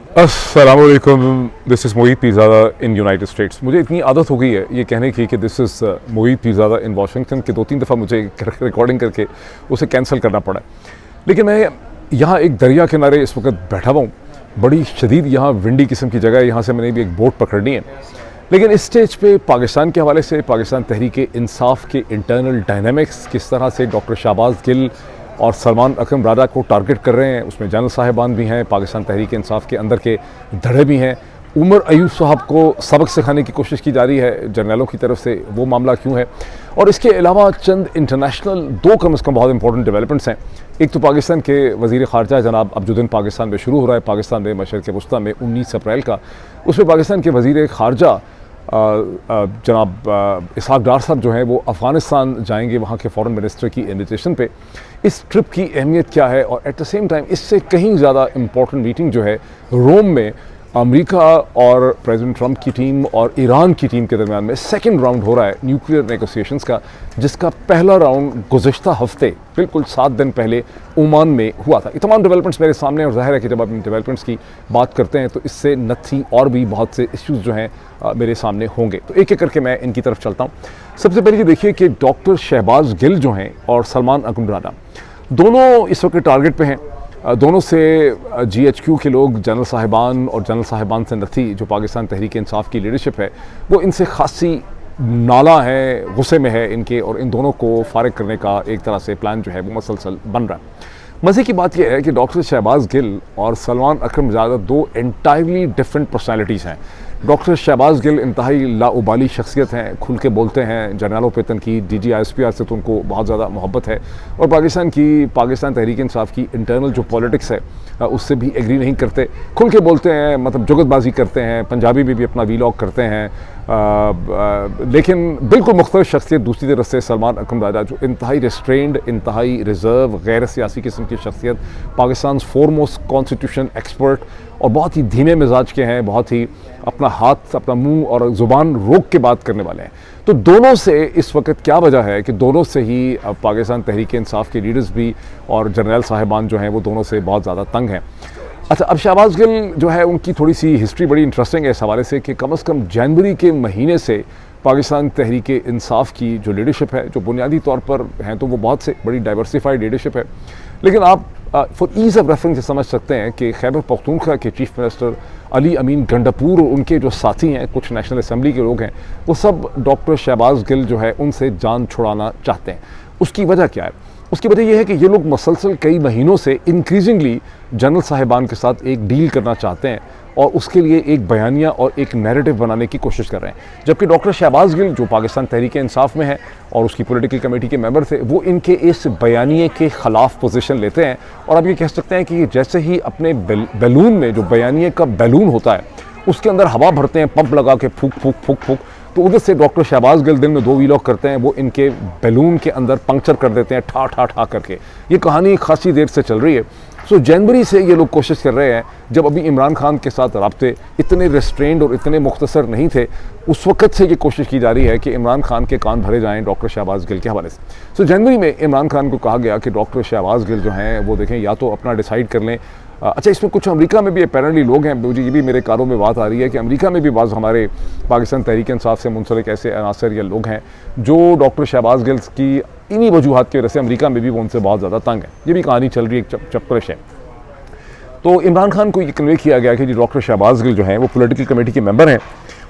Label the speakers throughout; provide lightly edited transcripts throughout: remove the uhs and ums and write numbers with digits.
Speaker 1: अस्सलाम वालेकुम, this is Moid Pirzada in United states. मुझे इतनी आदत हो गई है ये कहने की कि this is Moid Pirzada in Washington कि 2-3 दफ़ा मुझे रिकॉर्डिंग करके उसे कैंसिल करना पड़ा। लेकिन मैं यहाँ एक दरिया किनारे इस वक्त बैठा हुआ हूँ, बड़ी शदीद यहाँ विंडी किस्म की जगह है, यहाँ से मैंने भी एक बोट पकड़नी है। लेकिन इस स्टेज पे पाकिस्तान के हवाले से पाकिस्तान तहरीक इंसाफ के इंटरनल डायनामिक्स किस तरह से डॉक्टर शहबाज गिल और सलमान अकरम राजा को टारगेट कर रहे हैं, उसमें जनरल साहिबान भी हैं, पाकिस्तान तहरीक इंसाफ के अंदर के धड़े भी हैं। उमर अयूब साहब को सबक सिखाने की कोशिश की जा रही है जर्नलों की तरफ से, वो मामला क्यों है। और इसके अलावा चंद इंटरनेशनल दो कम अज़ कम बहुत इंपॉर्टेंट डेवलपमेंट्स हैं। एक तो पाकिस्तान के वज़ीर ख़ारजा जनाब अब्दुद्दीन पाकिस्तान में शुरू हो रहा है, पाकिस्तान में मशरिक़ वस्ता में 19 अप्रैल का। उसमें पाकिस्तान के वज़ीर ख़ारजा जनाब इसहाक डार साहब जो हैं वो अफ़गानिस्तान जाएंगे, वहाँ के फ़ॉरेन मिनिस्टर की इन्विटेशन पे। इस ट्रिप की अहमियत क्या है, और एट द सेम टाइम इससे कहीं ज़्यादा इम्पोर्टेंट मीटिंग जो है रोम में अमेरिका और प्रेसिडेंट ट्रंप की टीम और ईरान की टीम के दरमियान में सेकंड राउंड हो रहा है न्यूक्लियर नेगोशिएशंस का, जिसका पहला राउंड गुज़िश्ता हफ्ते बिल्कुल 7 दिन पहले ओमान में हुआ था। ये तमाम डेवलपमेंट्स मेरे सामने, और ज़ाहिर है कि जब आप इन डेवलपमेंट्स की बात करते हैं तो इससे नथी और भी बहुत से इश्यूज़ जो हैं मेरे सामने होंगे। तो एक एक करके मैं इनकी तरफ चलता हूँ। सबसे पहले ये देखिए कि डॉक्टर शहबाज गिल जो हैं और सलमान अकरम राजा दोनों इस वक्त टारगेट पे हैं। दोनों से GHQ के लोग, जनरल साहिबान और जनरल साहिबान से नथी जो पाकिस्तान तहरीक इंसाफ की लीडरशिप है, वो इनसे खासी नाला है, गुस्से में है इनके, और इन दोनों को फारिग करने का एक तरह से प्लान जो है वो मसलसल बन रहा है। मज़े की बात यह है कि डॉक्टर शहबाज गिल और सलमान अकरम ज़्यादा दो एंटायरली डिफरेंट पर्सनैलिटीज़ हैं। डॉक्टर शहबाज गिल इंतहाई लाउबाली शख्सियत हैं, खुल के बोलते हैं, जर्नलों पे तनकीद, DG ISPR से तो उनको बहुत ज़्यादा मोहब्बत है, और पाकिस्तान तहरीक इंसाफ की इंटरनल जो पॉलिटिक्स है उससे भी एग्री नहीं करते, खुल के बोलते हैं, मतलब जुगतबाजी करते हैं, पंजाबी में भी अपना वीलॉग करते हैं। लेकिन बिल्कुल मुख्तलिफ शख्सियत दूसरी तरफ से सलमान अकरम राजा जो इंतहाई रिस्ट्रेंड, इंतहाई रिजर्व, गैर सियासी किस्म की शख्सियत, पाकिस्तान फोरमोस्ट कॉन्स्टिट्यूशन एक्सपर्ट, और बहुत ही धीमे मिजाज के हैं, बहुत ही अपना हाथ, अपना मुंह और ज़ुबान रोक के बात करने वाले हैं। तो दोनों से इस वक्त क्या वजह है कि दोनों से ही पाकिस्तान तहरीक इंसाफ के लीडर्स भी और जनरल साहिबान जो हैं वो दोनों से बहुत ज़्यादा तंग हैं। अच्छा, अब शहबाज गिल जो है उनकी थोड़ी सी हिस्ट्री बड़ी इंटरेस्टिंग है इस हवाले से कि कम अज़ कम जनवरी के महीने से पाकिस्तान तहरीक इंसाफ की जो लीडरशिप है, जो बुनियादी तौर पर हैं तो वो बहुत से बड़ी डाइवर्सिफाइड लीडरशिप है, लेकिन आप फॉर ईज़ ऑफ रेफरेंस समझ सकते हैं कि खैबर पख्तूनख्वा के चीफ मिनिस्टर अली अमीन गंडापुर और उनके जो साथी हैं, कुछ नेशनल असम्बली के लोग हैं, वो सब डॉक्टर शहबाज गिल जो है उनसे जान छुड़ाना चाहते हैं। उसकी वजह क्या है? उसकी वजह यह है कि ये लोग मसलसल कई महीनों से इंक्रीजिंगली जनरल साहिबान के साथ एक डील करना चाहते हैं, और उसके लिए एक बयानिया और एक नैरेटिव बनाने की कोशिश कर रहे हैं। जबकि डॉक्टर शहबाज गिल जो पाकिस्तान तहरीक इंसाफ में है और उसकी पॉलिटिकल कमेटी के मेंबर थे, वो इनके इस बयानिए के ख़िलाफ़ पोजीशन लेते हैं। और आप ये कह सकते हैं कि जैसे ही अपने बैलून में, जो बयानिए का बैलून होता है, उसके अंदर हवा भरते हैं पंप लगा के, फूक फूक फूक फूक, तो उधर से डॉक्टर शहबाज गिल दिन में 2 वीलॉग करते हैं, वो इनके बैलून के अंदर पंक्चर कर देते हैं ठा ठा ठा करके। ये कहानी खासी देर से चल रही है। सो जनवरी से ये लोग कोशिश कर रहे हैं, जब अभी इमरान खान के साथ राब्ते इतने रिस्ट्रेंड और इतने मुख्तसर नहीं थे, उस वक्त से ये कोशिश की जा रही है कि इमरान खान के कान भरे जाएं डॉक्टर शहबाज गिल के हवाले से। सो जनवरी में इमरान खान को कहा गया कि डॉक्टर शहबाज गिल जो हैं वो देखें, या तो अपना डिसाइड कर लें। अच्छा, इसमें कुछ अमेरिका में भी अपेरेंटली लोग हैं, मुझे ये भी मेरे कारों में बात आ रही है कि अमेरिका में भी बाज़ हमारे पाकिस्तान तहरीक इंसाफ से मुंसलिक ऐसे अनासर या लोग हैं जो डॉक्टर शहबाज गिल की इन्हीं वजूहात की वजह से अमेरिका में भी वो उनसे बहुत ज़्यादा तंग है। ये भी कहानी चल रही है, एक चपकलिश है। तो इमरान खान को ये कन्वे किया गया कि जी डॉक्टर शहबाज गिल जो हैं वो पॉलिटिकल कमेटी के मेंबर हैं,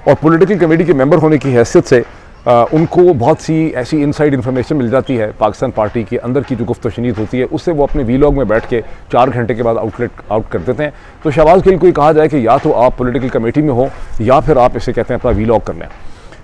Speaker 1: और पॉलिटिकल कमेटी के मेंबर होने की हैसियत से उनको बहुत सी ऐसी इनसाइड इन्फॉर्मेशन मिल जाती है पाकिस्तान पार्टी के अंदर की जो गुफ्तशनीद होती है, उससे वो अपने वीलॉग में बैठ के 4 घंटे के बाद आउट कर देते हैं। तो शहबाज गिल को ये कहा जाए कि या तो आप पॉलिटिकल कमेटी में हो, या फिर आप इसे कहते हैं अपना वीलॉग कर लें।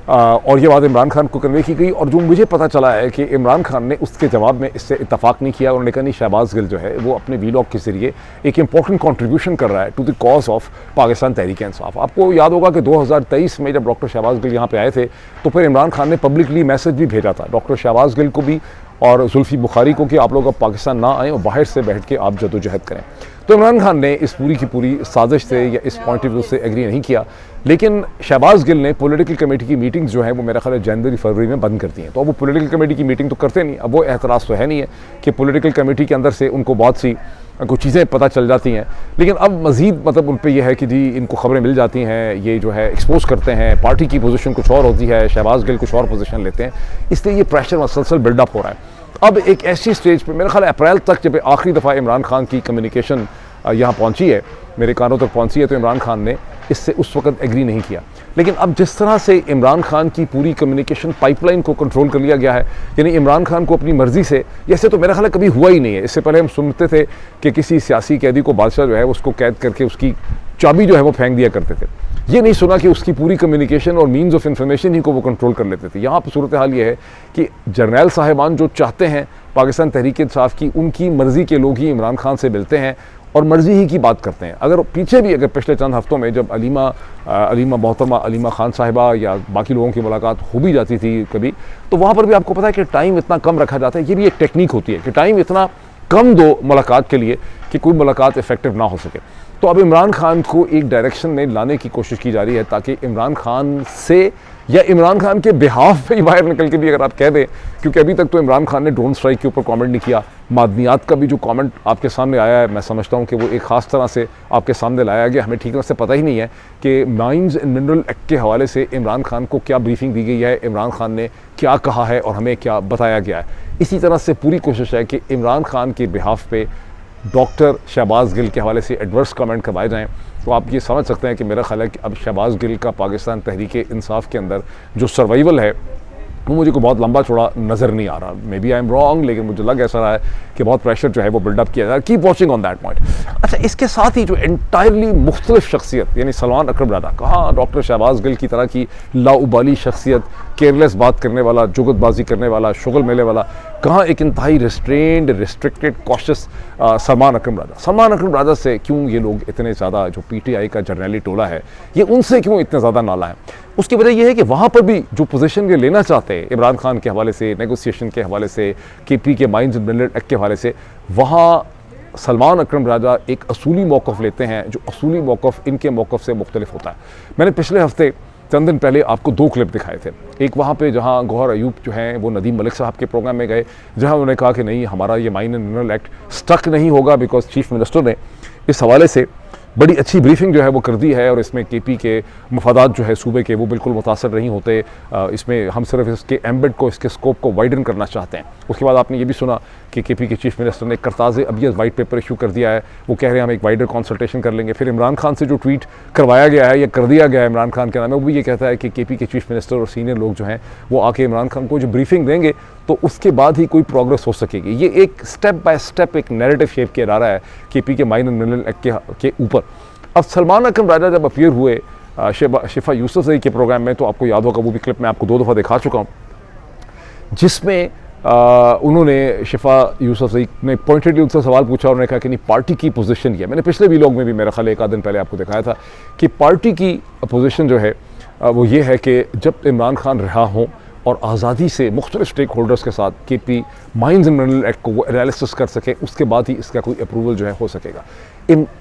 Speaker 1: और ये बात इमरान खान को कन्वे की गई, और जो मुझे पता चला है कि इमरान खान ने उसके जवाब में इससे इत्तफाक नहीं किया। उन्होंने कहा नहीं, शहबाज गिल जो है वो अपने वीलॉग के ज़रिए एक इंपॉर्टेंट कंट्रीब्यूशन कर रहा है to the cause of Pakistan Tehreek Insaf. आपको याद होगा कि 2023 में जब डॉक्टर शहबाज गिल यहाँ पे आए थे, तो फिर इमरान खान ने पब्लिकली मैसेज भी भेजा था डॉक्टर शहबाज गिल को भी और जुल्फी बुखारी को कि आप लोग अब पाकिस्तान ना आएँ और बाहर से बैठ के आप जदोजहद करें। तो इमरान खान ने इस पूरी की पूरी साजिश से या इस पॉइंट ऑफ व्यू से एग्री नहीं किया। लेकिन शहबाज गिल ने पॉलिटिकल कमेटी की मीटिंग्स जो है वो मेरा ख्याल है जनवरी फरवरी में बंद कर दी हैं। तो अब वो पॉलिटिकल कमेटी की मीटिंग तो करते नहीं, अब वो एतराज़ तो है नहीं है कि पॉलिटिकल कमेटी के अंदर से उनको बहुत सी कुछ चीज़ें पता चल जाती हैं। लेकिन अब मज़ीद मतलब उन पर यह है कि जी इनको खबरें मिल जाती हैं, ये जो है एक्सपोज करते हैं, पार्टी की पोजीशन कुछ और होती है, शहबाज गिल कुछ और पोजीशन लेते हैं, इसलिए ये प्रेशर मसलसल बिल्डअप हो रहा है। अब एक ऐसी स्टेज पे मेरा ख्याल अप्रैल तक जब आखिरी दफ़ा इमरान खान की कम्युनिकेशन यहाँ पहुँची है, मेरे कानों तक पहुँची है, तो इमरान खान ने इससे उस वक्त एग्री नहीं किया। लेकिन अब जिस तरह से इमरान खान की पूरी कम्युनिकेशन पाइपलाइन को कंट्रोल कर लिया गया है, यानी इमरान खान को अपनी मर्ज़ी से, ऐसे तो मेरा ख्याल कभी हुआ ही नहीं है। इससे पहले हम सुनते थे कि किसी सियासी कैदी को बादशाह जो है उसको कैद करके उसकी चाबी जो है वो फेंक दिया करते थे। ये नहीं सुना कि उसकी पूरी कम्युनिकेशन और मीन्स ऑफ इंफॉर्मेशन ही को वो कंट्रोल कर लेते थे। यहाँ पर सूरत हाल ये है कि जर्नैल साहिबान जो चाहते हैं पाकिस्तान तहरीक-ए-इंसाफ की, उनकी मर्ज़ी के लोग ही इमरान खान से मिलते हैं और मर्ज़ी ही की बात करते हैं। अगर पीछे भी अगर पिछले चंद हफ्तों में जब मोहतरमा अलीमा खान साहिबा या बाकी लोगों की मुलाकात हो भी जाती थी कभी, तो वहाँ पर भी आपको पता है कि टाइम इतना कम रखा जाता है। ये भी एक टेक्निक होती है कि टाइम इतना कम दो मुलाकात के लिए कि कोई मुलाकात इफेक्टिव ना हो सके। तो अब इमरान खान को एक डायरेक्शन में लाने की कोशिश की जा रही है ताकि इमरान खान से या इमरान खान के बिहाफ पे ही बाहर निकल के भी अगर आप कह दें, क्योंकि अभी तक तो इमरान खान ने ड्रोन स्ट्राइक के ऊपर कमेंट नहीं किया। मादनियात का भी जो कमेंट आपके सामने आया है, मैं समझता हूँ कि वो एक ख़ास तरह से आपके सामने लाया गया। हमें ठीक तरह से पता ही नहीं है कि माइंस एंड मिनरल एक्ट के हवाले से इमरान खान को क्या ब्रीफिंग दी गई है, इमरान खान ने क्या कहा है और हमें क्या बताया गया है। इसी तरह से पूरी कोशिश है कि इमरान खान के बिहाफ पे डॉक्टर शहबाज गिल के हवाले से एडवर्स कमेंट करवाए जाएँ। तो आप ये समझ सकते हैं कि मेरा ख्याल है कि अब शहबाज गिल का पाकिस्तान तहरीक-ए-इंसाफ के अंदर जो सर्वाइवल है वो मुझे को बहुत लंबा चौड़ा नज़र नहीं आ रहा। Maybe I am wrong, लेकिन मुझे लग ऐसा रहा है कि बहुत प्रेशर जो है वो बिल्डअप किया जा रहा है। Keep watching on that point. अच्छा, इसके साथ ही जो एंटायरली मुख्तलिफ शख्सियत यानी सलमान अकरम राजा, कहाँ डॉक्टर शहबाज गिल की तरह की लाउबाली शख्सियत, केयरलेस बात करने वाला, जुगतबाजी करने वाला, शुगल मेले वाला, कहाँ एक इंतहाई restrained, restricted, cautious Salman Akram राजा। सलमान अकरम राजा से क्यों ये लोग इतने ज़्यादा, जो PTI का जर्नैली टोला है, ये उनसे क्यों इतने ज़्यादा नाला है? उसकी वजह यह है कि वहाँ पर भी जो पोजीशन ये लेना चाहते हैं इमरान खान के हवाले से, नेगोशिएशन के हवाले से, KP के माइंस एंड मिनरल एक्ट के हवाले से, वहाँ सलमान अकरम राजा एक असूली मौक़िफ़ लेते हैं, जो असूली मौक़िफ़ इनके मौक़िफ़ से मुख्तलिफ होता है। मैंने पिछले हफ्ते चंद दिन पहले आपको 2 क्लिप दिखाए थे। एक वहाँ पे जहाँ गौहर अयूब जो हैं वो नदीम मलिक साहब के प्रोग्राम में गए, जहाँ उन्होंने कहा कि नहीं, हमारा ये mine and mineral act stuck नहीं होगा, बिकॉज चीफ मिनिस्टर ने इस हवाले से बड़ी अच्छी ब्रीफिंग जो है वो कर दी है और इसमें KP के मफादात जो है सूबे के वो बिल्कुल मुतासर नहीं होते। इसमें हम सिर्फ इसके एम्बेड को, इसके स्कोप को वाइडन करना चाहते हैं। उसके बाद आपने ये भी सुना कि KP के चीफ मिनिस्टर ने करताज़ अबियत वाइट पेपर इशू कर दिया है। वो कह रहे हैं हम एक वाइडर कंसल्टेशन कर लेंगे। फिर इमरान खान से जो ट्वीट करवाया गया है या कर दिया गया है इमरान खान के नाम में, वो भी ये कहता है कि KP के चीफ मिनिस्टर और सीनियर लोग जो हैं वो आके इमरान खान को जो ब्रीफिंग देंगे तो उसके बाद ही कोई प्रोग्रेस हो सकेगी। ये एक स्टेप बाय स्टेप एक नैरेटिव शेप किया जा रहा है KP के माइन एंड मिनरल एक्ट के ऊपर। अब सलमान अकरम राजा जब अपीयर हुए शिफा यूसुफजई के प्रोग्राम में, तो आपको याद होगा वो भी क्लिप मैं आपको 2 दफ़ा दिखा चुका हूँ, जिसमें उन्होंने शिफा यूसुफजई ने पॉइंटेडली उनसे सवाल पूछा और उन्होंने कहा कि नहीं, पार्टी की पोजीशन ये, मैंने पिछले व्लॉग में भी मेरा ख्याल 1 आध दिन पहले आपको दिखाया था कि पार्टी की पोजीशन जो है वो ये है कि जब इमरान खान रहा हों और आज़ादी से मुख्तलिफ स्टेक होल्डर्स के साथ KP mines and mineral act को वो एनालिसिस कर सके, उसके बाद ही इसका कोई अप्रूवल जो है हो सकेगा।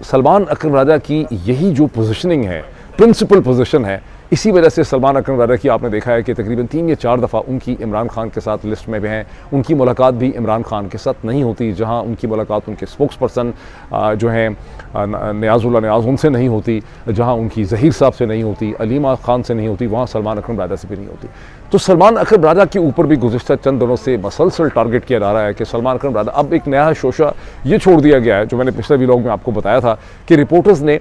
Speaker 1: सलमान अकरम राजा की यही जो पोजीशनिंग है, प्रिंसिपल पोजीशन है, इसी वजह से सलमान अकरम राजा की आपने देखा है कि तकरीबन 3 या 4 दफ़ा उनकी इमरान खान के साथ लिस्ट में भी हैं। उनकी मुलाकात भी इमरान खान के साथ नहीं होती, जहां उनकी मुलाकात उनके स्पोक्स पर्सन जो हैं नियाज़ुल्लाह नियाज़ उनसे नहीं होती, जहां उनकी ज़हीर साहब से नहीं होती, अलीमा खान से नहीं होती, वहाँ सलमान अकरम राजा से भी नहीं होती। तो सलमान अकरम राजा के ऊपर भी गुज़िश्ता चंद दिनों से मसलसल टारगेट किया जा रहा है कि सलमान अकरम राजा, अब एक नया शोशा ये छोड़ दिया गया है, जो मैंने पिछले व्लॉग में आपको बताया था कि रिपोर्टर्स ने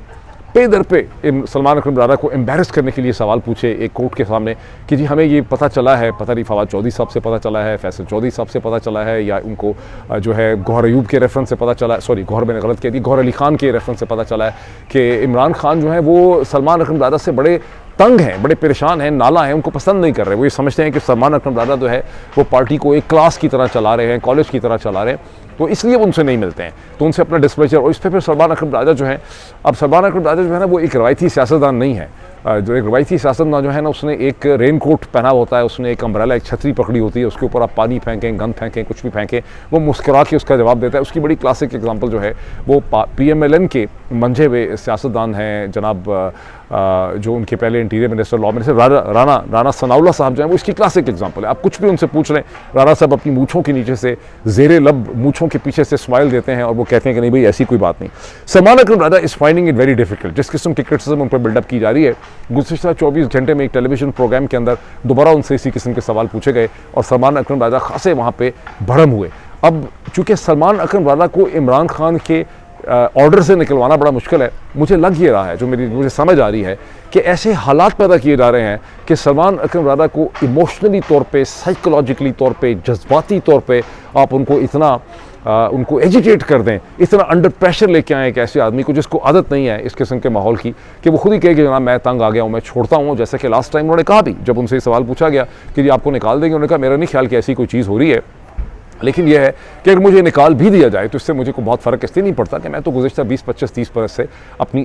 Speaker 1: पे दर पे सलमान अकरम राजा को एम्बेरस करने के लिए सवाल पूछे एक कोर्ट के सामने कि जी हमें ये पता चला है, पता नहीं फवाद चौधरी साहब से पता चला है, फैसल चौधरी साहब से पता चला है, या उनको जो है गौहर अयूब के रेफरेंस से पता चला है, सॉरी गौहर मैंने गलत कह दी, गौहर अली खान के रेफरेंस से पता चला है कि इमरान खान जो है वो सलमान अकरम राजा से बड़े तंग हैं, बड़े परेशान हैं, नाला हैं, उनको पसंद नहीं कर रहे। वो ये समझते हैं कि सलमान अकरम राजा जो है वो पार्टी को एक क्लास की तरह चला रहे हैं, कॉलेज की तरह चला रहे हैं, तो इसलिए वो उनसे नहीं मिलते हैं, तो उनसे अपना डिस्प्लेजर। और इस पर फिर सलमान अकरम राजा जो है, अब सलमान अकरम राजा जो है ना वो एक रवायती सियासतदान नहीं है, जो एक रवायती सियासतदान जो है ना, उसने एक रेन कोट पहना होता है, उसने एक अम्ब्रेला, एक छतरी पकड़ी होती है, उसके ऊपर आप पानी फेंकें, गंद फेंकें, कुछ भी फेंकें, वो मुस्कुरा के उसका जवाब देता है। उसकी बड़ी क्लासिक एग्जांपल जो है वो PMLN के मंझे हुए सियासतदान हैं जनाब, जो उनके पहले interior minister, law minister Rana Sanaullah साहब जो हैं, वो इसकी क्लासिक एग्जांपल है। आप कुछ भी उनसे पूछ लें, राना साहब अपनी मूँछों के नीचे से, ज़ेरे लब मूँछों के पीछे से स्माइल देते हैं और वो कहते हैं कि नहीं भाई ऐसी कोई बात नहीं। Salman Akram Raja is finding it very difficult. जिस किस्म की क्रिटिसिज्म उन पर बिल्डअप की जा रही है, गुज़िश्ता 24 घंटे में एक टेलीविजन प्रोग्राम के अंदर दोबारा उनसे इसी किस्म के सवाल पूछे गए और सलमान अकरम राजा खासे वहाँ पे भड़म हुए। अब चूँकि सलमान अकरम राजा को इमरान खान के ऑर्डर से निकलवाना बड़ा मुश्किल है, मुझे लग ये रहा है, जो मुझे समझ आ रही है कि ऐसे हालात पैदा किए जा रहे हैं कि सलमान अकरम राजा को इमोशनली तौर पे, साइकोलॉजिकली तौर पे, जज्बाती तौर पे आप उनको इतना उनको एजिटेट कर दें, इतना अंडर प्रेशर लेके आए एक ऐसे आदमी को जिसको आदत नहीं है इस किस्म के माहौल की, कि वो खुद ही कहे कि जनाब मैं तंग आ गया हूँ, मैं छोड़ता हूँ। जैसे कि लास्ट टाइम उन्होंने कहा भी, जब उनसे सवाल पूछा गया कि जी आपको निकाल देंगे, उन्होंने कहा मेरा नहीं ख्याल कि ऐसी कोई चीज़ हो रही है, लेकिन यह है कि अगर मुझे निकाल भी दिया जाए तो इससे मुझे को बहुत फ़र्क इसलिए नहीं पड़ता कि मैं तो गुज़िश्ता 20, 25, 30 बरस से अपनी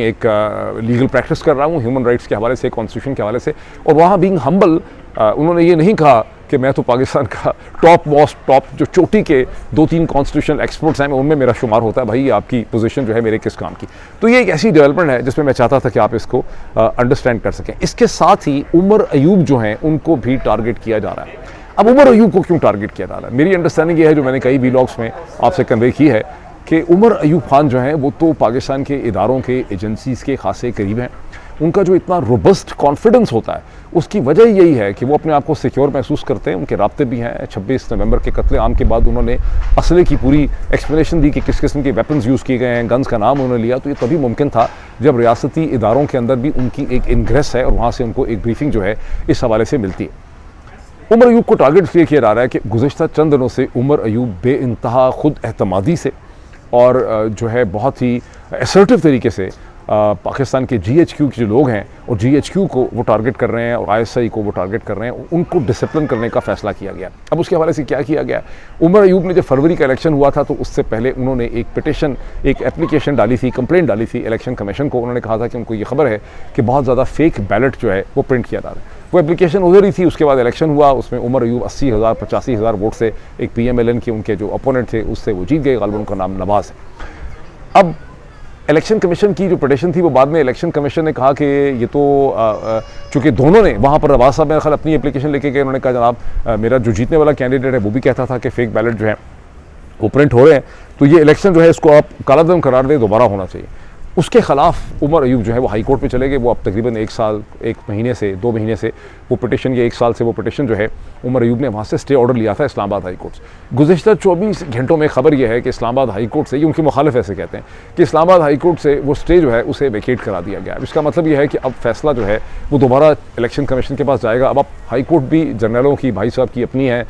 Speaker 1: एक लीगल प्रैक्टिस कर रहा हूँ, ह्यूमन राइट्स के हवाले से, कॉन्स्टिट्यूशन के हवाले से। और वहाँ बीइंग हम्बल, उन्होंने ये नहीं कहा कि मैं तो पाकिस्तान का टॉप जो चोटी के 2-3 कॉन्स्टिट्यूशनल एक्सपर्ट्स हैं, उनमें मेरा शुमार होता है। भाई आपकी पोजीशन जो है मेरे किस काम की। तो ये एक ऐसी डेवलपमेंट है जिसमें मैं चाहता था कि आप इसको अंडरस्टैंड कर सकें। इसके साथ ही उमर अयूब जो हैं उनको भी टारगेट किया जा रहा है। अब उमर अयूब को क्यों टारगेट किया जा रहा है? मेरी अंडरस्टैंडिंग ये है, जो मैंने कई व्लॉग्स में आपसे कन्वे की है, कि उमर अयूब खान जो हैं वो तो पाकिस्तान के इदारों के, एजेंसीज़ के खासे करीब हैं। उनका जो इतना रोबस्ट कॉन्फिडेंस होता है उसकी वजह यही है कि वो अपने आप को सिक्योर महसूस करते हैं। उनके राब्ते भी हैं। 26 नवंबर के कत्लेआम के बाद उन्होंने असले की पूरी एक्सप्लेनेशन दी कि किस किस्म के वेपन्स यूज़ किए गए हैं, गन्स का नाम उन्होंने लिया। तो ये तभी मुमकिन था जब रियासती इदारों के अंदर भी उनकी एक इनग्रेस है और वहाँ से उनको एक ब्रीफिंग जो है इस हवाले से मिलती है। उमर अयूब को टारगेट इसलिए किया जा रहा है कि गुज़िश्ता चंद दिनों से उमर अयूब बेइंतहा खुद एतमादी से और जो है बहुत ही असर्टिव तरीके से पाकिस्तान के GHQ के जो लोग हैं और GHQ को वो टारगेट कर रहे हैं और ISI को वो टारगेट कर रहे हैं, उनको डिसिप्लिन करने का फैसला किया गया। अब उसके हवाले से क्या किया गया? उमर अयूब ने जब फरवरी का इलेक्शन हुआ था तो उससे पहले उन्होंने एक पिटिशन, एक एप्लीकेशन डाली थी, कंप्लेंट डाली थी इलेक्शन कमीशन को। उन्होंने कहा था कि उनको ये खबर है कि बहुत ज़्यादा फेक बैलेट जो है वो प्रिंट किया जा रहा है। वो एप्लीकेशन उधर ही थी। उसके बाद इलेक्शन हुआ, उसमें उमर अयूब 80,000 85,000 वोट से एक PMLN के उनके जो अपोनेंट थे उससे वो जीत गए। गालिबन उनका नाम नवाज है। अब इलेक्शन कमीशन की जो पिटीशन थी वो बाद में इलेक्शन कमीशन ने कहा कि ये तो चूँकि दोनों ने वहाँ पर नवाज साहब मेरे ख्याल अपनी एप्लीकेशन लेके गए। उन्होंने कहा जनाब मेरा जो जीतने वाला कैंडिडेट है वो भी कहता था कि फेक बैलेट जो है वो प्रिंट हो रहे हैं, तो ये इलेक्शन जो है इसको आप कालादम करार दें, दोबारा होना चाहिए। उसके ख़िलाफ़ उमर अयूब जो है वो हाई कोर्ट में चले गए। वो अब तकरीबन 1 साल 1 महीने से 2 महीने से वो पिटीशन, या 1 साल से वो पिटीशन जो है उमर अयूब ने वहाँ से स्टे ऑर्डर लिया था इस्लामाबाद हाई कोर्ट से। गुज़िश्ता 24 घंटों में खबर यह है कि इस्लामाबाद हाई कोर्ट से, ये उनके मुखालिफ ऐसे कहते हैं कि इस्लामाबाद हाई कोर्ट से वो स्टे जो है उसे वेकेट करा दिया गया। इसका मतलब यह है कि अब फैसला जो है वो दोबारा इलेक्शन कमीशन के पास जाएगा। अब हाई कोर्ट भी जर्नलों की, भाई साहब की अपनी है,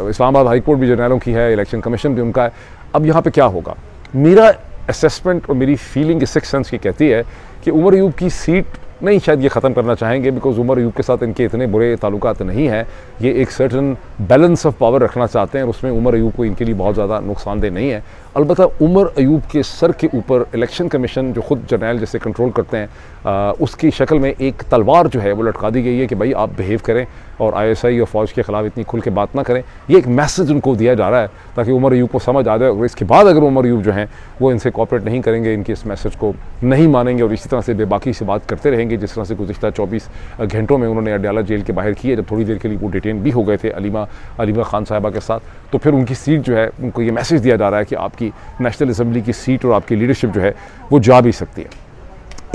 Speaker 1: इस्लामाबाद हाई कोर्ट भी जर्नलों की है, इलेक्शन कमीशन भी उनका है। अब यहाँ पर क्या होगा? मेरा असेसमेंट और मेरी फीलिंग सिक्स सेंस की कहती है कि उमर अयूब की सीट नहीं शायद ये ख़त्म करना चाहेंगे, बिकॉज उमर अयूब के साथ इनके इतने बुरे ताल्लुकात नहीं हैं। ये एक सर्टन बैलेंस ऑफ पावर रखना चाहते हैं और उसमें उमर अयूब को इनके लिए बहुत ज़्यादा नुकसानदेह नहीं है। अलबत्ता उमर अयूब के सर के ऊपर इलेक्शन कमीशन जो ख़ुद जर्नैल जैसे कंट्रोल करते हैं, उसकी शक्ल में एक तलवार जो है वो लटका दी गई है कि भाई आप बिहेव करें और ISI और फ़ौज के ख़िलाफ़ इतनी खुल के बात ना करें। ये एक मैसेज उनको दिया जा रहा है ताकि उमर अयूब को समझ आ जाए। और इसके बाद अगर उमर अयूब जो हैं वो इनसे कोऑपरेट नहीं करेंगे, इनके इस मैसेज को नहीं मानेंगे और इसी तरह से बेबाकी से बात करते रहेंगे जिस तरह से गुज़िश्ता 24 घंटों में उन्होंने अडयाला जेल के बाहर की है, जब थोड़ी देर के लिए वो डिटेन भी हो गए थे अलीमा खान साहिबा के साथ, तो फिर उनकी सीट जो है, उनको ये मैसेज दिया जा रहा है कि आपकी नेशनल असम्बली की सीट और आपकी लीडरशिप जो है वो जा भी सकती है।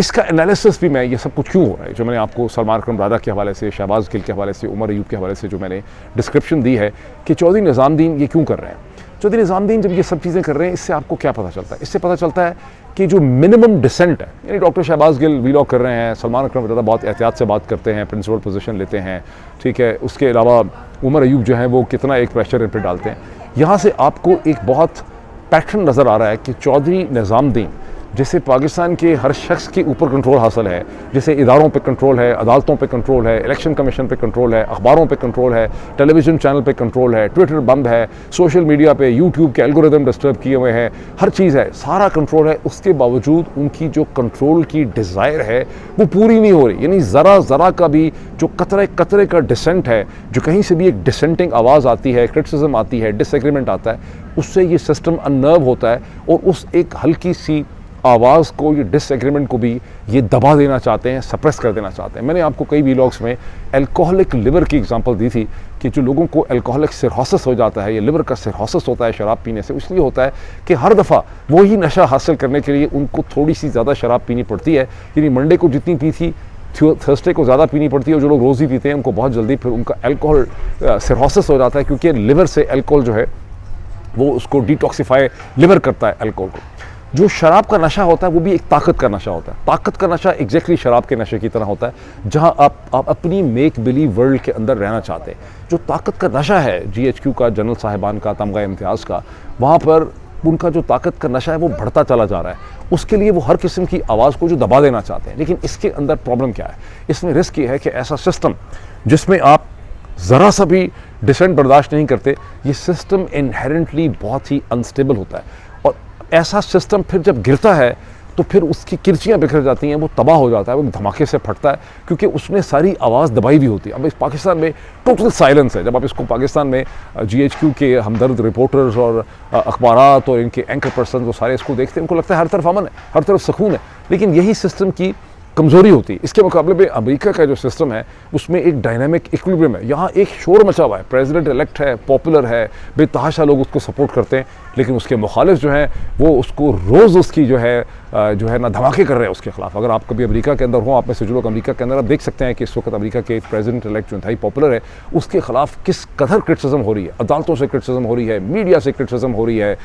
Speaker 1: इसका एनालिसिस भी मैं, ये सब कुछ क्यों हो रहा है, जो मैंने आपको सलमान अकरम राजा के हवाले से, शहबाज गिल के हवाले से, उमर अयूब के हवाले से जो मैंने डिस्क्रिप्शन दी है कि चौधरी निज़ामुद्दीन ये क्यों कर रहे हैं। चौधरी निज़ामुद्दीन जब ये सब चीज़ें कर रहे हैं, इससे आपको क्या पता चलता है? इससे पता चलता है कि जो मिनिमम डिसेंट है, यानी डॉक्टर शहबाज गिल वीलॉग कर रहे हैं, सलमान अकरम राजा बहुत एहतियात से बात करते हैं, प्रिंसिपल पोजीशन लेते हैं, ठीक है। उसके अलावा उमर अयूब जो है वो कितना एक प्रेशर इन पर डालते हैं। यहाँ से आपको एक बहुत पैटर्न नज़र आ रहा है कि चौधरी निज़ामुद्दीन जिसे पाकिस्तान के हर शख्स के ऊपर कंट्रोल हासिल है, जिसे इदारों पे कंट्रोल है, अदालतों पे कंट्रोल है, इलेक्शन कमीशन पे कंट्रोल है, अखबारों पे कंट्रोल है, टेलीविज़न चैनल पे कंट्रोल है, ट्विटर बंद है, सोशल मीडिया पे यूट्यूब के एल्गोरिदम डिस्टर्ब किए हुए हैं, हर चीज़ है, सारा कंट्रोल है, उसके बावजूद उनकी जो कंट्रोल की डिज़ायर है वो पूरी नहीं हो रही। यानी ज़रा ज़रा का भी जो कतरे कतरे का डिसेंट है, जो कहीं से भी एक डिसेंटिंग आवाज़ आती है, क्रिटिसिज्म आती है, डिसएग्रीमेंट आता है, उससे ये सिस्टम अनर्व होता है और उस एक हल्की सी आवाज़ को, ये डिसएग्रीमेंट को भी ये दबा देना चाहते हैं, सप्रेस कर देना चाहते हैं। मैंने आपको कई व्लॉग्स में अल्कोहलिक लिवर की एग्जांपल दी थी कि जो लोगों को अल्कोहलिक सिरहोसिस हो जाता है, ये लिवर का सिरहोसिस होता है शराब पीने से, इसलिए होता है कि हर दफ़ा वही नशा हासिल करने के लिए उनको थोड़ी सी ज़्यादा शराब पीनी पड़ती है। यानी मंडे को जितनी पी थी, थर्सडे को ज़्यादा पीनी पड़ती है, और जो लोग रोज़ ही पीते हैं उनको बहुत जल्दी फिर उनका अल्कोहल सिरहोसिस हो जाता है, क्योंकि लिवर से अल्कोहल जो है वो उसको डिटॉक्सिफाई लिवर करता है अल्कोहल को। जो शराब का नशा होता है वो भी एक ताकत का नशा होता है। ताकत का नशा एग्जैक्टली शराब के नशे की तरह होता है, जहां आप अपनी मेक बिलीव वर्ल्ड के अंदर रहना चाहते हैं। जो ताकत का नशा है GHQ का, जनरल साहिबान का, तमगा इम्तियाज़ का, वहाँ पर उनका जो ताकत का नशा है वो बढ़ता चला जा रहा है। उसके लिए वो हर किस्म की आवाज़ को जो दबा देना चाहते हैं। लेकिन इसके अंदर प्रॉब्लम क्या है? इसमें रिस्क ये है कि ऐसा सिस्टम जिसमें आप ज़रा सा भी डिसेंट बर्दाश्त नहीं करते, ये सिस्टम इनहेरेंटली बहुत ही अनस्टेबल होता है। और ऐसा सिस्टम फिर जब गिरता है तो फिर उसकी किरचियाँ बिखर जाती हैं, वो तबाह हो जाता है, वो धमाके से फटता है, क्योंकि उसने सारी आवाज़ दबाई भी होती है। अब इस पाकिस्तान में टोटल साइलेंस है। जब आप इसको पाकिस्तान में GHQ के हमदर्द रिपोर्टर्स और अखबारात और इनके एंकर पर्सन जो सारे इसको देखते हैं, उनको लगता है हर तरफ अमन है, हर तरफ सुकून है। लेकिन यही सिस्टम की कमज़ोरी होती है। इसके मुकाबले में अमेरिका का जो सिस्टम है उसमें एक डायनामिक इक्विलिब्रियम है। यहाँ एक शोर मचा हुआ है, प्रेसिडेंट इलेक्ट है, पॉपुलर है, बेतहाशा लोग उसको सपोर्ट करते हैं, लेकिन उसके मुखालिफ जो हैं वो उसको रोज़ उसकी जो है ना धमाके कर रहे हैं उसके खिलाफ। अगर आप कभी अमेरिका के अंदर हो, आप में से जो लोग अमेरिका के अंदर, आप देख सकते हैं कि इस वक्त अमेरिका के प्रेसिडेंट इलेक्ट जो इंतहाई पॉपुलर है, उसके खिलाफ किस कदर क्रिटिसिज्म हो रही है। अदालतों से क्रिटिसिज्म हो रही है, मीडिया से क्रिटिसिज्म हो रही है,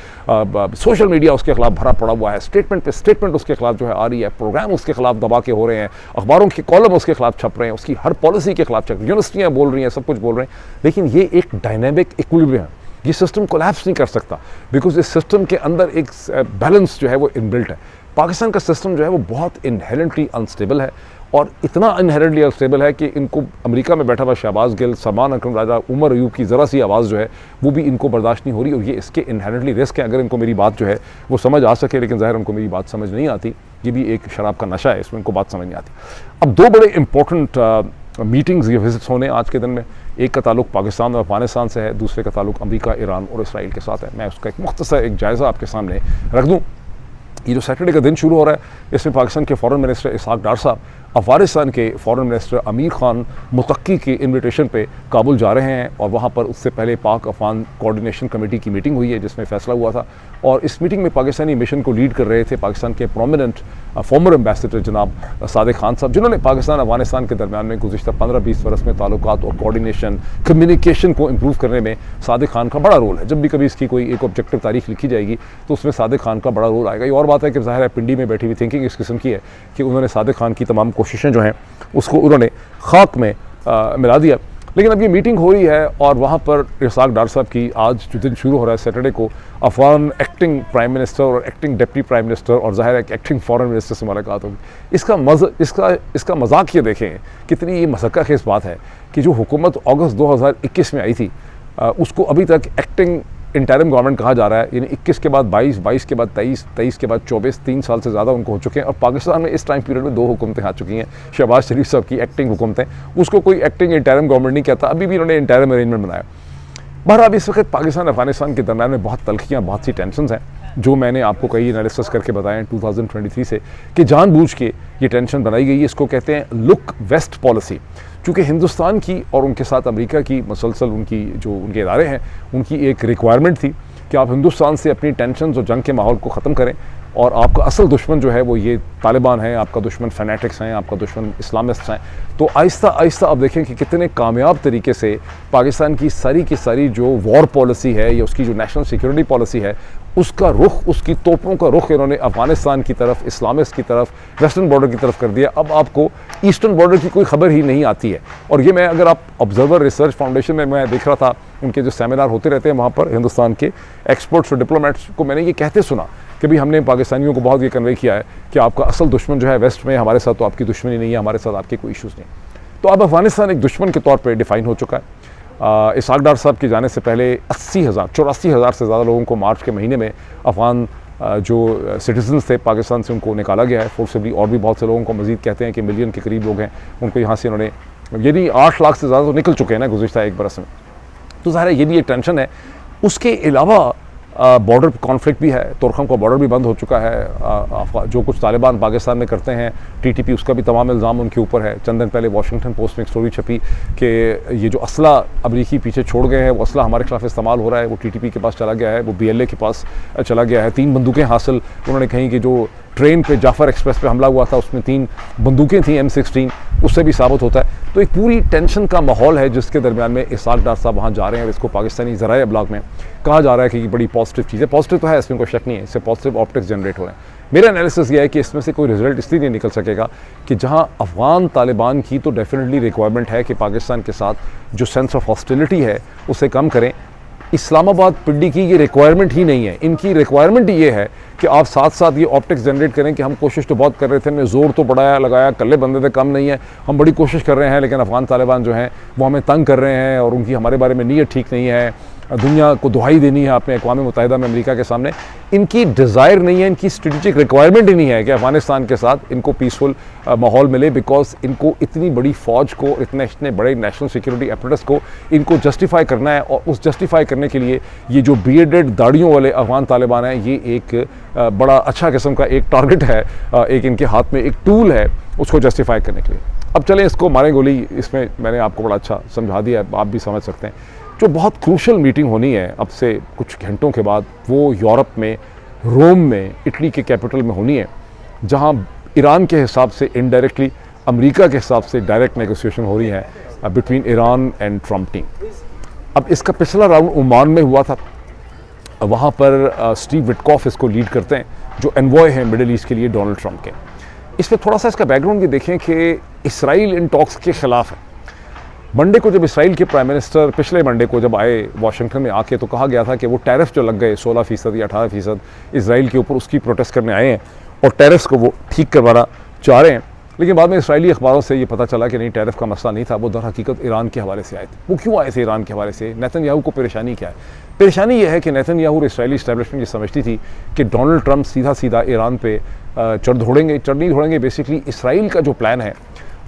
Speaker 1: सोशल मीडिया उसके खिलाफ भरा पड़ा हुआ है, स्टेटमेंट पे स्टेटमेंट उसके खिलाफ जो है आ रही है, प्रोग्राम उसके खिलाफ दबा के हो रहे हैं, अखबारों के कॉलम उसके खिलाफ छप रहे हैं, उसकी हर पॉलिसी के खिलाफ छप रही है, यूनिवर्सिटियाँ बोल रही हैं, सब कुछ बोल रहे हैं। लेकिन ये एक डायनेमिक इक्विलिब्रियम है, ये सिस्टम कोलैप्स नहीं कर सकता, बिकॉज इस सिस्टम के अंदर एक बैलेंस जो है वो इनबिल्ट है। पाकिस्तान का सिस्टम जो है वो बहुत इनहेरेंटली अनस्टेबल है, और इतना इनहेरेंटली अनस्टेबल है कि इनको अमेरिका में बैठा हुआ शहबाज गिल, सलमान अकरम राजा, उमर अयूब की ज़रा सी आवाज़ जो है वो भी इनको बर्दाश्त नहीं हो रही, और ये इसके इनहेरेंटली रिस्क है। अगर इनको मेरी बात जो है वो समझ आ सके, लेकिन ज़ाहिर उनको मेरी बात समझ नहीं आती, ये भी एक शराब का नशा है, इसमें इनको बात समझ नहीं आती। अब दो बड़े इंपॉर्टेंट मीटिंग्स या विजिट्स होने आज के दिन में, एक का ताल्लुक पाकिस्तान और अफगानिस्तान से है, दूसरे का ताल्लुक अमेरिका, ईरान और इसराइल के साथ है। मैं उसका एक मुख्तसर एक जायज़ा आपके सामने रख दूँ। ये जो सैटरडे का दिन शुरू हो रहा है, इसमें पाकिस्तान के फॉरेन मिनिस्टर इसहाक डार साहब अफगानिस्तान के फॉरेन मिनिस्टर अमीर खान मुतक्की की इन्विटेशन पे काबुल जा रहे हैं, और वहाँ पर उससे पहले पाक अफगान कोऑर्डिनेशन कमेटी की मीटिंग हुई है जिसमें फैसला हुआ था। और इस मीटिंग में पाकिस्तानी मिशन को लीड कर रहे थे पाकिस्तान के प्रोमिनेंट फॉर्मर एम्बेसडर जनाब सादिक खान साहब, जिन्होंने पाकिस्तान अफगानिस्तान के दरमियान में गुज़िश्ता 15-20 बरस में ताल्लुकात और कोऑर्डिनेशन कम्युनिकेशन को इम्प्रूव करने में सादिक खान का बड़ा रोल है। जब भी कभी इसकी कोई एक ऑब्जेक्टिव तारीख लिखी जाएगी तो उसमें सादिक खान का बड़ा रोल आएगा। ये और बात है कि ज़ाहिर है पिंडी में बैठी हुई थिंकिंग इस किस्म की है कि उन्होंने सादिक खान की तमाम कोशिशें जो हैं उसको उन्होंने खाक में मिला दिया। लेकिन अब ये मीटिंग हो रही है, और वहाँ पर इसहाक डार साहब की आज जो दिन शुरू हो रहा है सैटरडे को, अफगान एक्टिंग प्राइम मिनिस्टर और एक्टिंग डिप्टी प्राइम मिनिस्टर और ज़ाहिर है एक्टिंग फॉरेन मिनिस्टर से मुलाकात होगी। इसका मजाक ये देखें कितनी ये मज़ाक़ा खेज़ बात है कि जो हुकूमत अगस्त 2021 में आई थी उसको अभी तक एक्टिंग इंटरिम गवर्नमेंट कहा जा रहा है। यानी 21 के बाद 22, 22 के बाद 23, 23 के बाद 24, 3 साल से ज़्यादा उनको हो चुके हैं। और पाकिस्तान में इस टाइम पीरियड में 2 हुकूमतें आ चुकी हैं, शहबाज शरीफ साहब की एक्टिंग हुकूमतें, उसको कोई एक्टिंग इंटरिम गवर्नमेंट नहीं कहता, अभी भी इन्होंने इंटरिम अरेंजमेंट बनाया। बहरहाल इस वक्त पाकिस्तान अफगानिस्तान के दरमियान में बहुत तलखियाँ, बहुत सी टेंशन हैं, जो मैंने आपको कई एनालिसिस करके बताएं 2023 से, कि जानबूझ के ये टेंशन बनाई गई है। इसको कहते हैं लुक वेस्ट पॉलिसी। चूँकि हिंदुस्तान की और उनके साथ अमेरिका की मसलसल उनकी जो उनके इदारे हैं उनकी एक रिक्वायरमेंट थी कि आप हिंदुस्तान से अपनी टेंशन और जंग के माहौल को ख़त्म करें, और आपका असल दुश्मन जो है वो ये तालिबान है, आपका दुश्मन फैनेटिक्स हैं, आपका दुश्मन इस्लामिस्ट हैं। तो आहिस्ता आहिस्ता अब देखें कि कितने कामयाब तरीके से पाकिस्तान की सारी जो वॉर पॉलिसी है या उसकी जो नेशनल सिक्योरिटी पॉलिसी है उसका रुख, उसकी तोपों का रुख इन्होंने अफगानिस्तान की तरफ, इस्लामिस्ट की तरफ, वेस्टर्न बॉर्डर की तरफ कर दिया। अब आपको ईस्टर्न बॉर्डर की कोई खबर ही नहीं आती है। और ये मैं, अगर आप ऑब्जर्वर रिसर्च फाउंडेशन में मैं देख रहा था, उनके जो सेमिनार होते रहते हैं वहाँ पर हिंदुस्तान के एक्सपर्ट्स और डिप्लोमेट्स को मैंने ये कहते सुना कि भाई हमने पाकिस्तानियों को बहुत ये कन्वे किया है कि आपका असल दुश्मन जो है वेस्ट में, हमारे साथ तो आपकी दुश्मनी नहीं है, हमारे साथ आपके कोई इशूज़ नहीं। तो अब अफगानिस्तान एक दुश्मन के तौर पर डिफ़ाइन हो चुका है। इसहाक डार साहब के जाने से पहले 84,000 से ज़्यादा लोगों को मार्च के महीने में अफगान जो सिटीजन्स थे पाकिस्तान से उनको निकाला गया है फोर्सबली, और भी बहुत से लोगों को मज़ीद कहते हैं कि मिलियन के करीब लोग हैं उनको यहाँ से इन्होंने, यानी 8 लाख से ज़्यादा तो निकल चुके हैं ना गुज़िश्ता एक बरस में। तो ज़ाहिर है ये भी एक टेंशन है। उसके अलावा बॉर्डर कॉन्फ्लिक्ट भी है, तुर्खम का बॉर्डर भी बंद हो चुका है। जो कुछ तालिबान पाकिस्तान में करते हैं टीटीपी, उसका भी तमाम इल्ज़ाम उनके ऊपर है। चंद दिन पहले वाशिंगटन पोस्ट में एक स्टोरी छपी कि ये जो असला अमरीकी पीछे छोड़ गए हैं वो असला हमारे खिलाफ इस्तेमाल हो रहा है, वो टीटीपी के पास चला गया है, वो BLA के पास चला गया है। 3 बंदूकें हासिल उन्होंने कहीं कि जो ट्रेन पे जाफ़र एक्सप्रेस पे हमला हुआ था उसमें 3 बंदूकें थी M16, उससे भी साबित होता है। तो एक पूरी टेंशन का माहौल है जिसके दरमियान में इसहाक डार साहब वहाँ जा रहे हैं और इसको पाकिस्तानी ज़राए अबलाग में कहा जा रहा है कि ये बड़ी पॉजिटिव चीज़ है। पॉजिटिव तो है, इसमें कोई शक नहीं है, इससे पॉजिटिव ऑप्टिक्स जनरेट हो रहे हैं। मेरा एनालिसिस ये है कि इसमें से कोई रिजल्ट इसलिए नहीं निकल सकेगा कि जहाँ अफ़गान तालिबान की तो डेफिनेटली रिक्वायरमेंट है कि पाकिस्तान के साथ जो सेंस ऑफ हॉस्टिलिटी है उसे कम करें। इस्लामाबाद पिंडी की ये रिक्वायरमेंट ही नहीं है। इनकी रिक्वायरमेंट ये है कि आप साथ साथ ये ऑप्टिक्स जनरेट करें कि हम कोशिश तो बहुत कर रहे थे, हमने ज़ोर तो बढ़ाया लगाया, कल्ले बंदे थे कम नहीं है, हम बड़ी कोशिश कर रहे हैं, लेकिन अफ़गान तालिबान जो हैं वो हमें तंग कर रहे हैं और उनकी हमारे बारे में नीयत ठीक नहीं है, दुनिया को दुहाई देनी है आपने अक़वाम मुत्तहिदा में अमेरिका के सामने। इनकी डिज़ायर नहीं है, इनकी स्ट्रेटेजिक रिक्वायरमेंट ही नहीं है कि अफ़गानिस्तान के साथ इनको पीसफुल माहौल मिले, बिकॉज इनको इतनी बड़ी फ़ौज को, इतने बड़े नेशनल सिक्योरिटी एपरेटस को इनको जस्टिफाई करना है। और उस जस्टिफाई करने के लिए ये जो बीएडेड दाढ़ियों वाले अफ़गान तालिबान हैं, ये एक बड़ा अच्छा किस्म का एक टारगेट है, एक इनके हाथ में एक टूल है उसको जस्टिफाई करने के लिए। अब चलें इसको मारें गोली, इसमें मैंने आपको बड़ा अच्छा समझा दिया, आप भी समझ सकते हैं। जो बहुत क्रूशल मीटिंग होनी है अब से कुछ घंटों के बाद, वो यूरोप में, रोम में, इटली के कैपिटल में होनी है, जहां ईरान के हिसाब से इनडायरेक्टली, अमेरिका के हिसाब से डायरेक्ट नेगोशिएशन हो रही है between Iran and Trump team. अब इसका पिछला राउंड ओमान में हुआ था, वहाँ पर स्टीव विटकॉफ इसको लीड करते हैं, जो एनवॉय हैं मिडिल ईस्ट के लिए डोनाल्ड ट्रम्प के। इसमें थोड़ा सा इसका बैकग्राउंड भी देखें कि इसराइल इन टॉक्स के ख़िलाफ़ है। मंडे को जब इसराइल के प्राइम मिनिस्टर पिछले मंडे को जब आए वाशिंगटन में आके, तो कहा गया था कि वो टैरिफ जो लग गए 16% या 18% इसराइल के ऊपर, उसकी प्रोटेस्ट करने आए हैं और टैरिफ्स को वो ठीक करवाना चाह रहे हैं। लेकिन बाद में इसराइली अखबारों से ये पता चला कि नहीं, टैरिफ का मसला नहीं था, वो दर हकीकत ईरान के हवाले से आए थे। वो क्यों आए थे ईरान के हवाले से? नेतन्याहू को परेशानी क्या है? परेशानी ये है कि नेतन्याहू और इसराइली इस्टेब्लिशमेंट ये समझती थी कि डोनाल्ड ट्रम्प सीधा सीधा ईरान पे चढ़ नहीं धोड़ेंगे। बेसिकली इसराइल का जो प्लान है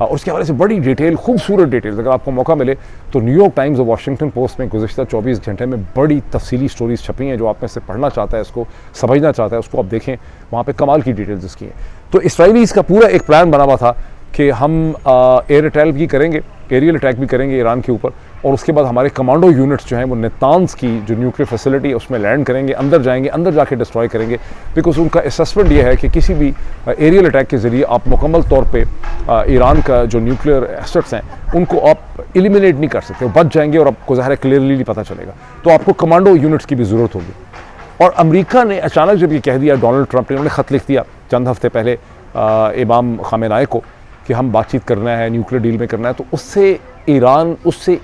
Speaker 1: और उसके हवाले से बड़ी डिटेल, खूबसूरत डिटेल्स, अगर आपको मौका मिले तो न्यूयॉर्क टाइम्स और वाशिंगटन पोस्ट में गुज़िश्ता 24 घंटे में बड़ी तफसीली स्टोरीज छपी हैं। जो आप में से पढ़ना चाहता है, इसको समझना चाहता है, उसको आप देखें, वहाँ पे कमाल की डिटेल्स इसकी हैं। तो इसराइलीज़ का पूरा एक प्लान बना हुआ था कि हम एयर अटैक भी करेंगे, एरियल अटैक भी करेंगे ईरान के ऊपर, और उसके बाद हमारे कमांडो यूनिट्स जो हैं वो नेतान्स की जो न्यूक्लियर फैसिलिटी है उसमें लैंड करेंगे, अंदर जाएंगे, अंदर जाके डिस्ट्रॉय करेंगे। बिकॉज उनका असेसमेंट ये है कि किसी भी एरियल अटैक के ज़रिए आप मुकम्मल तौर पे ईरान का जो न्यूक्लियर एसेट्स हैं उनको आप एलिमिनेट नहीं कर सकते, वो बच जाएंगे और आपको ज़ाहिर क्लियरली नहीं पता चलेगा। तो आपको कमांडो यूनिट्स की भी ज़रूरत होगी। और अमेरिका ने अचानक जब ये कह दिया, डोनाल्ड ट्रम्प ने, उन्होंने ख़त लिख दिया चंद हफ्ते पहले इमाम खामेनेई को कि हम बातचीत करना है, न्यूक्लियर डील में करना है, तो उससे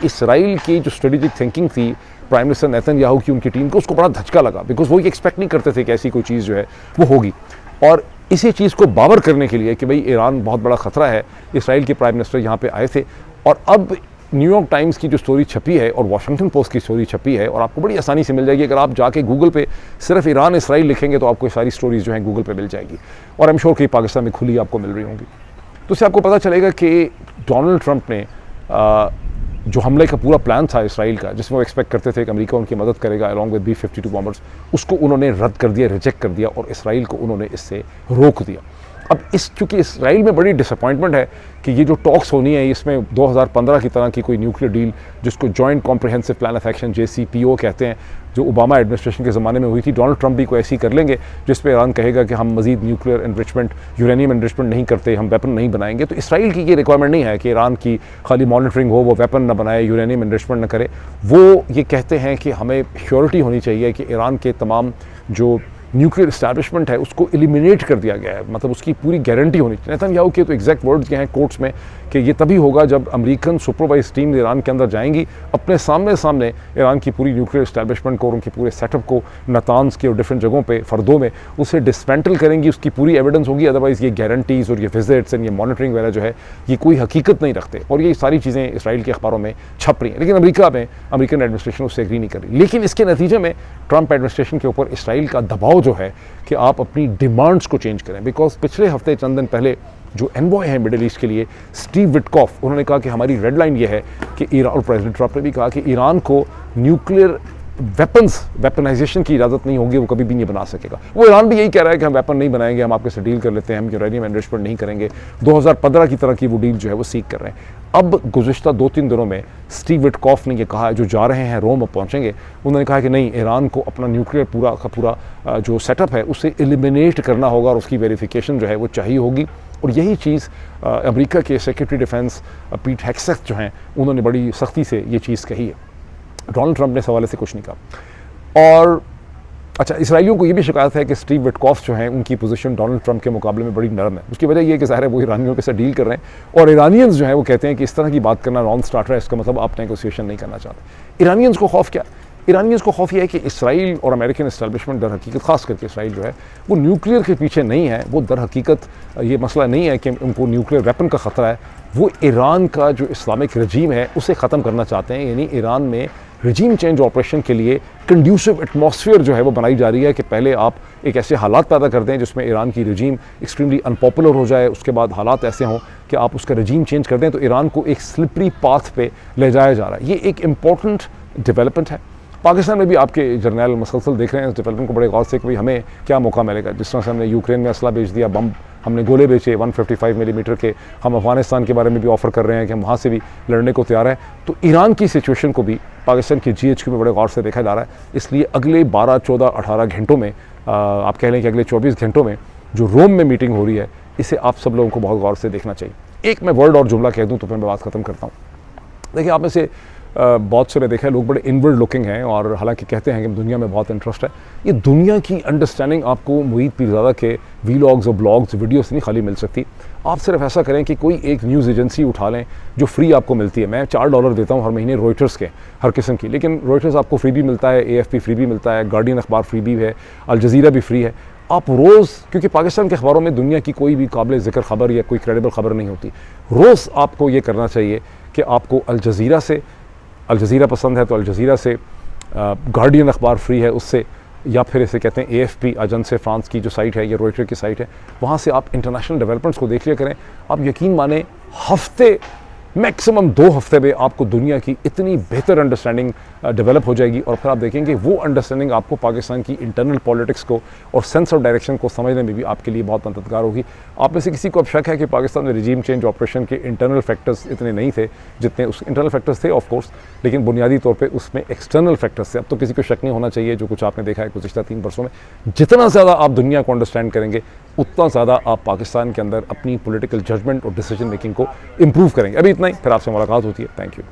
Speaker 1: इसराइल की जो स्ट्रेटेजिक थिंकिंग थी प्राइम मिनिस्टर नेतन्याहू की, उनकी टीम को, उसको बड़ा धचका लगा। बिकॉज वो ये एक्सपेक्ट नहीं करते थे कि ऐसी कोई चीज़ जो है वो होगी। और इसी चीज़ को बावर करने के लिए कि भाई ईरान बहुत बड़ा ख़तरा है, इसराइल के प्राइम मिनिस्टर यहाँ पे आए थे। और अब न्यूयॉर्क टाइम्स की जो स्टोरी छपी है और वाशिंगटन पोस्ट की स्टोरी छपी है, और आपको बड़ी आसानी से मिल जाएगी, अगर आप जाके गूगल पे सिर्फ ईरान इसराइल लिखेंगे तो आपको सारी स्टोरीज जो हैं गूगल पे मिल जाएगी, और आई एम श्योर कि पाकिस्तान में खुली आपको मिल रही होंगी। तो उससे आपको पता चलेगा कि डोनाल्ड ट्रम्प ने जो हमले का पूरा प्लान था इसराइल का, जिसमें वो एक्सपेक्ट करते थे कि अमेरिका उनकी मदद करेगा अलॉन्ग विद B-52 बॉम्बर्स, उसको उन्होंने रद्द कर दिया, रिजेक्ट कर दिया, और इसराइल को उन्होंने इससे रोक दिया। अब क्योंकि इसराइल में बड़ी डिसअपॉइंटमेंट है कि ये जो टॉक्स होनी है, इसमें 2015 की तरह की कोई न्यूक्लियर डील, जिसको joint comprehensive plan of action JCPO कहते हैं, जो ओबामा एडमिनिस्ट्रेशन के ज़माने में हुई थी, डोनाल्ड ट्रम्प भी कोई ऐसी कर लेंगे जिस पे ईरान कहेगा कि हम मज़ीद न्यूक्लियर एनरिचमेंट, यूरेनियम एनरिचमेंट नहीं करते, हम वेपन नहीं बनाएंगे। तो इसराइल की ये रिक्वायरमेंट नहीं है कि ईरान की खाली मॉनिटरिंग हो, वो वेपन ना बनाए, यूरेनियम एनरिचमेंट ना करे। वो ये कहते हैं कि हमें श्योरिटी होनी चाहिए कि ईरान के तमाम जो न्यूक्लियर इस्टेब्लिशमेंट है उसको एलिमिनेट कर दिया गया है, मतलब उसकी पूरी गारंटी होनी चाहिए। नेतन्याहू के तो एग्जैक्ट वर्ड्स क्या हैं कोर्ट्स में कि ये तभी होगा जब अमेरिकन सुपरवाइज टीम ईरान के अंदर जाएंगी, अपने सामने ईरान की पूरी न्यूक्लियर इस्टेब्लिशमेंट को और उनकी पूरे सेटअप को नतान्स के और डिफरेंट जगहों पे फर्दों में उसे डिसमेंटल करेंगी, उसकी पूरी एविडेंस होगी। अदरवाइज़ ये गारंटीज़ और ये विजिट्स एंड ये मॉनिटरिंग वगैरह जो है ये कोई हकीकत नहीं रखते, और ये सारी चीज़ें इसराइल के अखबारों में छप रही हैं। लेकिन अमेरिका में अमेरिकन एडमिनिस्ट्रेशन उससे एग्री नहीं कर रही। लेकिन इसके नतीजे में ट्रंप एडमिनिस्ट्रेशन के ऊपर इसराइल का दबाव जो है कि आप अपनी डिमांड्स को चेंज करें, बिकॉज पिछले हफ्ते चंद दिन पहले जो एनवॉय है मिडिल ईस्ट के लिए स्टीव विटकॉफ, उन्होंने कहा कि हमारी रेड लाइन ये है कि ईरान, और प्रेसिडेंट ट्रंप ने भी कहा कि ईरान को न्यूक्लियर वेपनाइजेशन की इजाज़त नहीं होगी, वो कभी भी नहीं बना सकेगा। वो ईरान भी यही कह रहा है कि हम वेपन नहीं बनाएंगे, हम आपके से डील कर लेते हैं, हम यूरेनियम एनरिचमेंट नहीं करेंगे। 2015 की तरह की वो डील जो है वो सीख कर रहे हैं। अब गुज़िश्ता 2-3 दिनों में स्टीव विटकॉफ ने ये कहा है, जो जा रहे हैं रोम अब पहुँचेंगे, उन्होंने कहा कि नहीं, ईरान को अपना न्यूक्लियर पूरा का पूरा जो सेटअप है उसे एलिमिनेट करना होगा और उसकी वेरिफिकेशन जो है वो चाहिए होगी। और यही चीज़ अमेरिका के सेक्रेटरी डिफेंस पीट हेग्सेथ जो हैं उन्होंने बड़ी सख्ती से ये चीज़ कही है। डोनाल्ड ट्रंप ने इस हवाले से कुछ नहीं कहा। और अच्छा, इसराइलियों को ये भी शिकायत है कि स्टीव विटकॉफ जो हैं उनकी पोजीशन डोनाल्ड ट्रंप के मुकाबले में बड़ी नरम है। उसकी वजह ये है कि ज़ाहिर है वो ईरानियों के साथ डील कर रहे हैं, और ईरानियंस जो हैं वो कहते हैं कि इस तरह की बात करना नॉन स्टार्टर है, इसका मतलब आप नेगोशिएशन नहीं करना चाहते। ईरानियंस को खौफ क्या? ईरानियंस को खौफ ये है कि इसराइल और अमेरिकन इस्टेब्लिशमेंट दर हकीकत, खास करके इसराइल जो है वो न्यूक्लियर के पीछे नहीं है। वो दर हकीकत ये मसला नहीं है कि उनको न्यूक्लियर वेपन का ख़तरा है, वो ईरान का जो इस्लामिक रजीम है उसे ख़त्म करना चाहते हैं। यानी ईरान में रजीम चेंज ऑपरेशन के लिए कंड्यूसिव एटमॉस्फेयर जो है वो बनाई जा रही है कि पहले आप एक ऐसे हालात पैदा कर दें जिसमें ईरान की रजीम एक्सट्रीमली अनपॉपुलर हो जाए, उसके बाद हालात ऐसे हों कि आप उसका रजीम चेंज कर दें, तो ईरान को एक स्लिपरी पाथ पे ले जाया जा रहा है। ये एक इम्पॉर्टेंट डेवलपमेंट है। पाकिस्तान में भी आपके जर्नल मसलसल देख रहे हैं इस डेवलपमेंट को बड़े गौर से कि भाई हमें क्या मौका मिलेगा। जिस तरह से हमने यूक्रेन में असला बेच दिया, बम, हमने गोले बेचे 155 मिलीमीटर के, हम अफगानिस्तान के बारे में भी ऑफ़र कर रहे हैं कि हम वहाँ से भी लड़ने को तैयार हैं। तो ईरान की सिचुएशन को भी पाकिस्तान की GHQ में बड़े गौर से देखा जा रहा है। इसलिए अगले 12, 14, 18 घंटों में, आप कह लें कि अगले 24 घंटों में जो रोम में मीटिंग हो रही है, इसे आप सब लोगों को बहुत गौर से देखना चाहिए। एक मैं वर्ड और जुमला कह दूँ तो फिर मैं बात ख़त्म करता हूँ। देखिए, आप में से बहुत से देखा है लोग बड़े इनवर्ड लुकिंग हैं, और हालांकि कहते हैं कि दुनिया में बहुत इंटरेस्ट है। ये दुनिया की अंडरस्टैंडिंग आपको मुईद पीरज़ादा के वीलॉग्स और ब्लॉग्स वीडियो से नहीं खाली मिल सकती। आप सिर्फ ऐसा करें कि कोई एक न्यूज़ एजेंसी उठा लें जो फ्री आपको मिलती है। मैं $4 देता हूँ हर महीने रॉयटर्स के, हर किस्म की, लेकिन रॉयटर्स आपको फ्री भी मिलता है, AFP फ्री भी मिलता है, गार्डियन अखबार फ्री भी है, अल जज़ीरा भी फ्री है। आप रोज़, क्योंकि पाकिस्तान के अखबारों में दुनिया की कोई भी काबिल ज़िक्र खबर या कोई क्रेडिबल खबर नहीं होती, रोज़ आपको ये करना चाहिए कि आपको अल जज़ीरा से, अल जज़ीरा पसंद है तो अल जज़ीरा से, गार्डियन अखबार फ्री है उससे, या फिर इसे कहते हैं AFP एजेंस फ्रांस की जो साइट है, या रॉयटर की साइट है, वहाँ से आप इंटरनेशनल डेवलपमेंट्स को देख लिया करें। आप यकीन माने हफ्ते, मैक्सिमम 2 हफ्ते में आपको दुनिया की इतनी बेहतर अंडरस्टैंडिंग डेवलप हो जाएगी, और फिर आप देखेंगे वो अंडरस्टैंडिंग आपको पाकिस्तान की इंटरनल पॉलिटिक्स को और सेंस ऑफ डायरेक्शन को समझने में भी आपके लिए बहुत मददगार होगी। आप में से किसी को अब शक है कि पाकिस्तान में रजीम चेंज ऑपरेशन के इंटरनल फैक्टर्स इतने नहीं थे जितने उस इंटरनल फैक्टर्स थे ऑफ कोर्स, लेकिन बुनियादी तौर पे उसमें एक्सटर्नल फैक्टर्स थे। अब तो किसी को शक नहीं होना चाहिए, जो कुछ आपने देखा है गुज़िश्ता 3 वर्षों में, जितना ज़्यादा आप दुनिया को अंडरस्टैंड करेंगे उतना ज़्यादा आप पाकिस्तान के अंदर अपनी पॉलिटिकल जजमेंट और डिसीजन मेकिंग को इम्प्रूव करेंगे। अभी इतना ही, फिर आपसे मुलाकात होती है। Thank you.